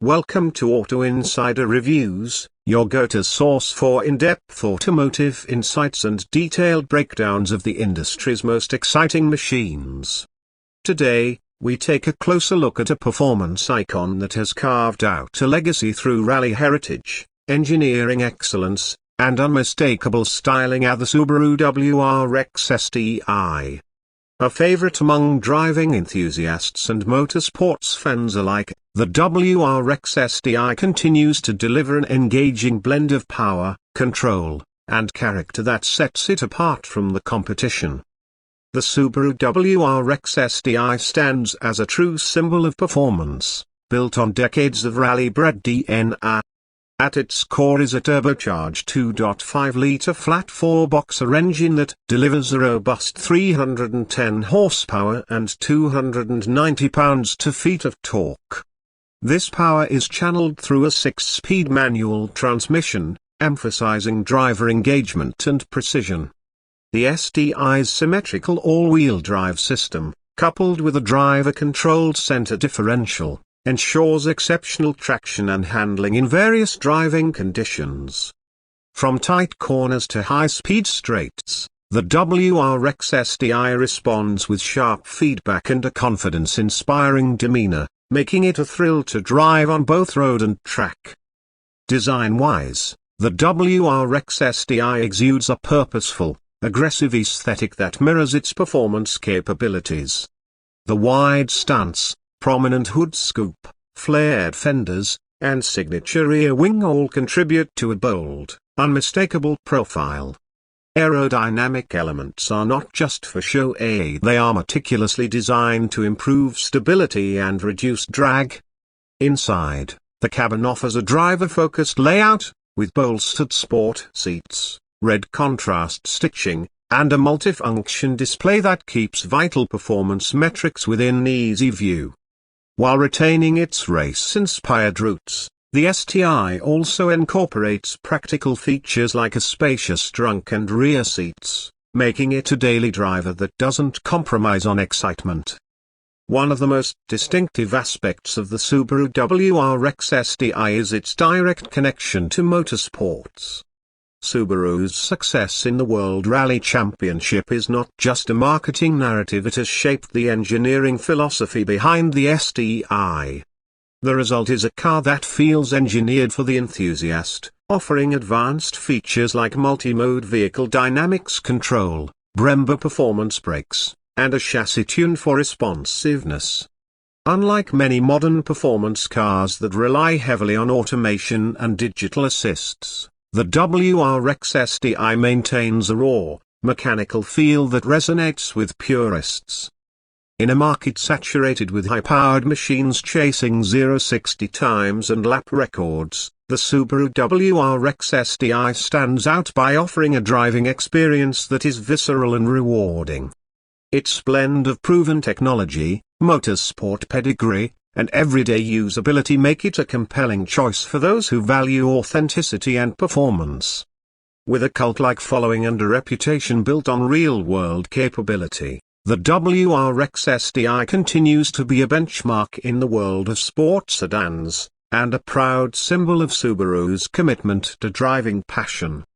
Welcome to Auto Insider Reviews, your go-to source for in-depth automotive insights and detailed breakdowns of the industry's most exciting machines. Today, we take a closer look at a performance icon that has carved out a legacy through rally heritage, engineering excellence, and unmistakable styling at the Subaru WRX STI. A favorite among driving enthusiasts and motorsports fans alike, the WRX STI continues to deliver an engaging blend of power, control, and character that sets it apart from the competition. The Subaru WRX STI stands as a true symbol of performance, built on decades of rally-bred DNA. At its core is a turbocharged 2.5-litre flat 4-boxer engine that delivers a robust 310 horsepower and 290 pounds-to-feet of torque. This power is channeled through a 6-speed manual transmission, emphasizing driver engagement and precision. The STI's symmetrical all-wheel drive system, coupled with a driver-controlled center differential, ensures exceptional traction and handling in various driving conditions. From tight corners to high-speed straights, the WRX STI responds with sharp feedback and a confidence-inspiring demeanor, making it a thrill to drive on both road and track. Design-wise, the WRX STI exudes a purposeful, aggressive aesthetic that mirrors its performance capabilities. The wide stance, prominent hood scoop, flared fenders, and signature rear wing all contribute to a bold, unmistakable profile. Aerodynamic elements are not just for show, they are meticulously designed to improve stability and reduce drag. Inside, the cabin offers a driver-focused layout, with bolstered sport seats, red contrast stitching, and a multifunction display that keeps vital performance metrics within easy view. While retaining its race-inspired roots, the STI also incorporates practical features like a spacious trunk and rear seats, making it a daily driver that doesn't compromise on excitement. One of the most distinctive aspects of the Subaru WRX STI is its direct connection to motorsports. Subaru's success in the World Rally Championship is not just a marketing narrative, it has shaped the engineering philosophy behind the STI. The result is a car that feels engineered for the enthusiast, offering advanced features like multi-mode vehicle dynamics control, Brembo performance brakes, and a chassis tuned for responsiveness. Unlike many modern performance cars that rely heavily on automation and digital assists, the WRX STI maintains a raw, mechanical feel that resonates with purists. In a market saturated with high-powered machines chasing 0-60 times and lap records, the Subaru WRX STI stands out by offering a driving experience that is visceral and rewarding. Its blend of proven technology, motorsport pedigree, and everyday usability make it a compelling choice for those who value authenticity and performance. With a cult-like following and a reputation built on real-world capability, the WRX STI continues to be a benchmark in the world of sports sedans, and a proud symbol of Subaru's commitment to driving passion.